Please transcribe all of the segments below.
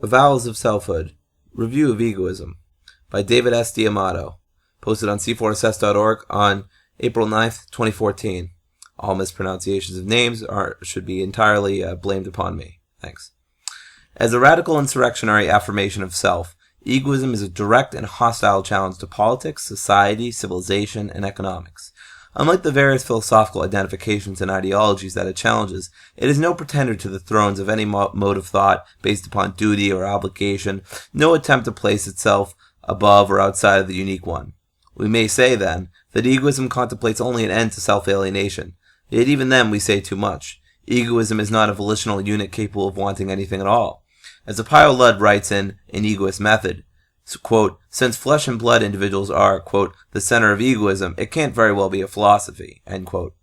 Avowals of Selfhood, Review of Egoism, by David S. D'Amato, posted on c4ss.org on April 9th, 2014. All mispronunciations of names should be entirely blamed upon me. Thanks. As a radical insurrectionary affirmation of self, egoism is a direct and hostile challenge to politics, society, civilization, and economics. Unlike the various philosophical identifications and ideologies that it challenges, it is no pretender to the thrones of any mode of thought based upon duty or obligation, no attempt to place itself above or outside of the unique one. We may say, then, that egoism contemplates only an end to self-alienation. Yet even then we say too much. Egoism is not a volitional unit capable of wanting anything at all. As Apio Ludd writes in An Egoist Method, quote, since flesh and blood individuals are, quote, the center of egoism, it can't very well be a philosophy, end quote.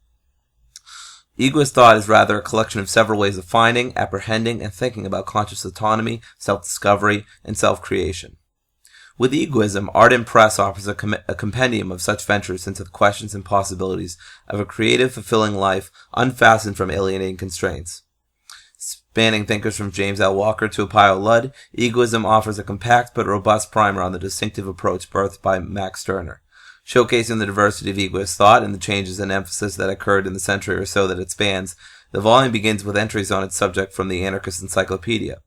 Egoist thought is rather a collection of several ways of finding, apprehending, and thinking about conscious autonomy, self-discovery, and self-creation. With egoism, Art and Press offers a compendium of such ventures into the questions and possibilities of a creative, fulfilling life unfastened from alienating constraints. Spanning thinkers from James L. Walker to Apio Ludd, Egoism offers a compact but robust primer on the distinctive approach birthed by Max Stirner. Showcasing the diversity of egoist thought and the changes in emphasis that occurred in the century or so that it spans, the volume begins with entries on its subject from the Anarchist Encyclopedia.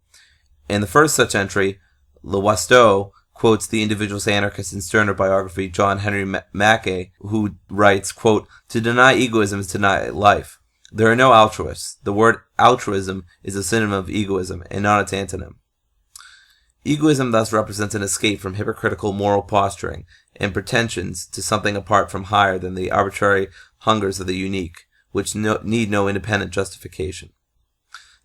In the first such entry, Lewastow quotes the Individualist Anarchist and Stirner biography John Henry Mackay, who writes, quote, to deny egoism is to deny life. There are no altruists. The word altruism is a synonym of egoism, and not its antonym. Egoism thus represents an escape from hypocritical moral posturing and pretensions to something apart from higher than the arbitrary hungers of the unique, which need no independent justification.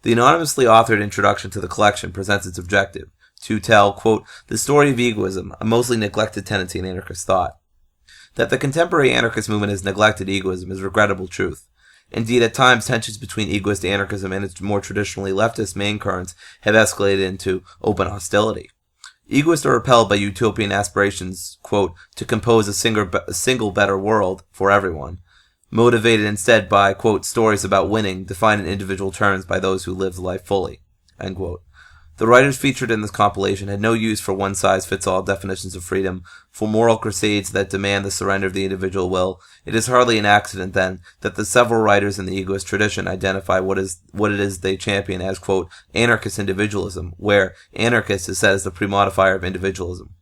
The anonymously authored introduction to the collection presents its objective, to tell, quote, the story of egoism, a mostly neglected tendency in anarchist thought. That the contemporary anarchist movement has neglected egoism is regrettable truth. Indeed, at times, tensions between egoist anarchism and its more traditionally leftist main currents have escalated into open hostility. Egoists are repelled by utopian aspirations, quote, to compose a single better world for everyone, motivated instead by, quote, stories about winning, defined in individual terms by those who live life fully, end quote. The writers featured in this compilation had no use for one-size-fits-all definitions of freedom, for moral crusades that demand the surrender of the individual will. It is hardly an accident, then, that the several writers in the egoist tradition identify what it is they champion as, quote, anarchist individualism, where anarchist is said as the premodifier of individualism.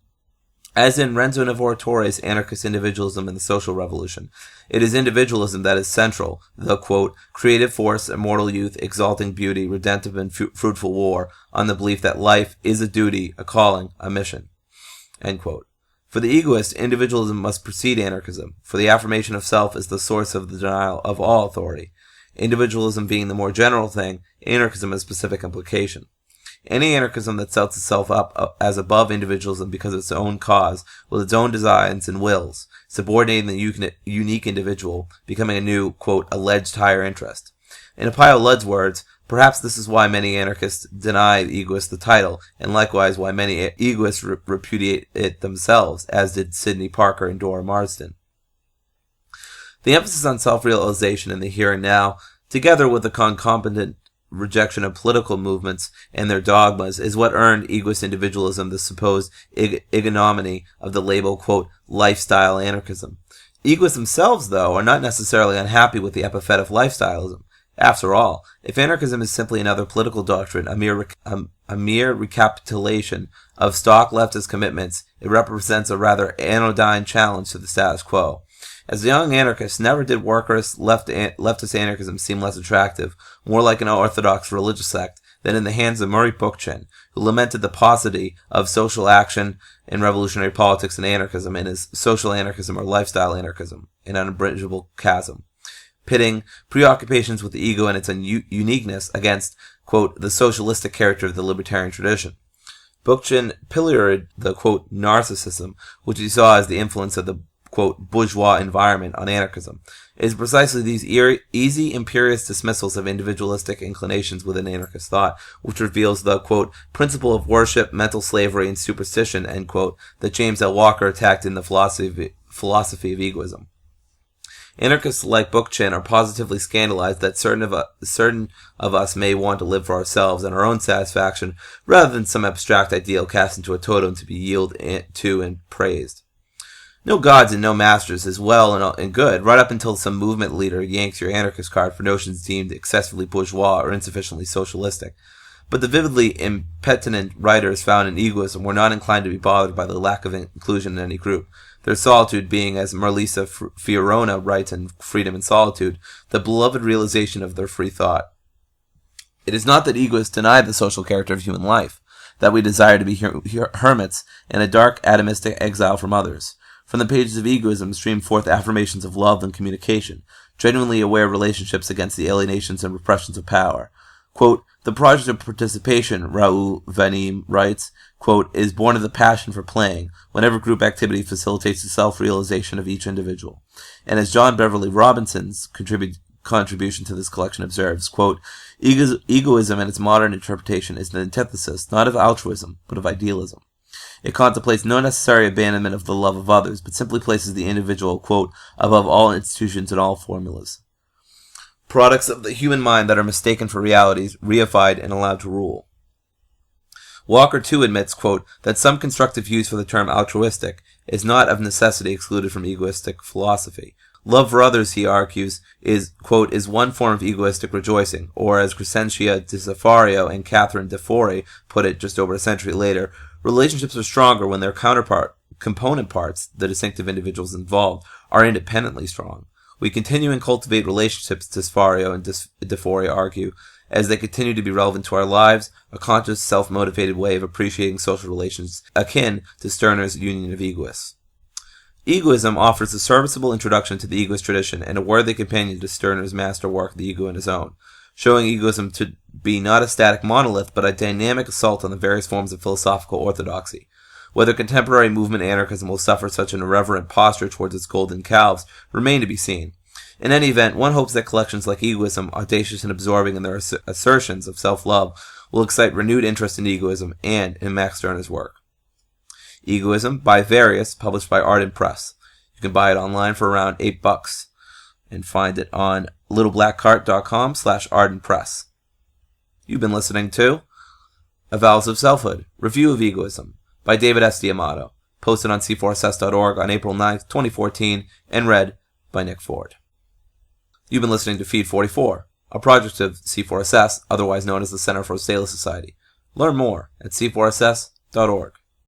As in Renzo Navoratores' Anarchist Individualism and the Social Revolution, it is individualism that is central, the, quote, creative force, immortal youth, exalting beauty, redemptive and fruitful war, on the belief that life is a duty, a calling, a mission, end quote. For the egoist, individualism must precede anarchism, for the affirmation of self is the source of the denial of all authority. Individualism being the more general thing, anarchism has specific implication. Any anarchism that sets itself up as above individualism because of its own cause, with its own designs and wills, subordinating the unique individual, becoming a new, quote, alleged higher interest. In Apio Ludd's words, perhaps this is why many anarchists deny egoists the title, and likewise why many egoists repudiate it themselves, as did Sidney Parker and Dora Marsden. The emphasis on self-realization in the here and now, together with the concomitant rejection of political movements and their dogmas, is what earned egoist individualism the supposed ignominy of the label, quote, lifestyle anarchism. Egoists themselves, though, are not necessarily unhappy with the epithet of lifestyleism. After all, if anarchism is simply another political doctrine, a mere recapitulation of stock leftist commitments, it represents a rather anodyne challenge to the status quo. As a young anarchist, never did workers' leftist anarchism seem less attractive, more like an orthodox religious sect, than in the hands of Murray Bookchin, who lamented the paucity of social action in revolutionary politics and anarchism in his Social Anarchism or Lifestyle Anarchism, an unbridgeable chasm, pitting preoccupations with the ego and its uniqueness against, quote, the socialistic character of the libertarian tradition. Bookchin pilloried the, quote, narcissism, which he saw as the influence of the, quote, bourgeois environment on anarchism. It is precisely these easy, imperious dismissals of individualistic inclinations within anarchist thought which reveals the, quote, principle of worship, mental slavery, and superstition, end quote, that James L. Walker attacked in the philosophy of egoism. Anarchists like Bookchin are positively scandalized that certain of us may want to live for ourselves and our own satisfaction rather than some abstract ideal cast into a totem to be yielded to and praised. No gods and no masters is well and good, right up until some movement leader yanks your anarchist card for notions deemed excessively bourgeois or insufficiently socialistic. But the vividly impetent writers found in Egoism were not inclined to be bothered by the lack of inclusion in any group, their solitude being, as Marlisa Fiorona writes in Freedom and Solitude, the beloved realization of their free thought. It is not that egoists deny the social character of human life, that we desire to be hermits in a dark atomistic exile from others. From the pages of Egoism stream forth affirmations of love and communication, genuinely aware relationships against the alienations and repressions of power. Quote, the project of participation, Raoul Vanim writes, quote, is born of the passion for playing, whenever group activity facilitates the self-realization of each individual. And as John Beverly Robinson's contribution to this collection observes, quote, egoism in its modern interpretation is an antithesis, not of altruism, but of idealism. It contemplates no necessary abandonment of the love of others, but simply places the individual, quote, above all institutions and all formulas. Products of the human mind that are mistaken for realities, reified and allowed to rule. Walker, too, admits, quote, that some constructive use for the term altruistic is not of necessity excluded from egoistic philosophy. Love for others, he argues, is, quote, is one form of egoistic rejoicing, or as Crescentia de Cefario and Catherine de Forey put it just over a century later, relationships are stronger when their component parts, the distinctive individuals involved, are independently strong. We continue and cultivate relationships, Cefario and de Forey argue, as they continue to be relevant to our lives, a conscious, self-motivated way of appreciating social relations, akin to Stirner's Union of Egoists. Egoism offers a serviceable introduction to the egoist tradition and a worthy companion to Stirner's masterwork, The Ego in His Own, showing egoism to be not a static monolith, but a dynamic assault on the various forms of philosophical orthodoxy. Whether contemporary movement anarchism will suffer such an irreverent posture towards its golden calves remain to be seen. In any event, one hopes that collections like Egoism, audacious and absorbing in their assertions of self-love, will excite renewed interest in egoism and in Max Stirner's work. Egoism, by Various, published by Arden Press. You can buy it online for around $8 and find it on littleblackcart.com/ardenpress. You've been listening to Avowals of Selfhood, Review of Egoism, by David S. D'Amato, posted on c4ss.org on April 9th, 2014, and read by Nick Ford. You've been listening to Feed 44, a project of C4SS, otherwise known as the Center for a Stateless Society. Learn more at c4ss.org.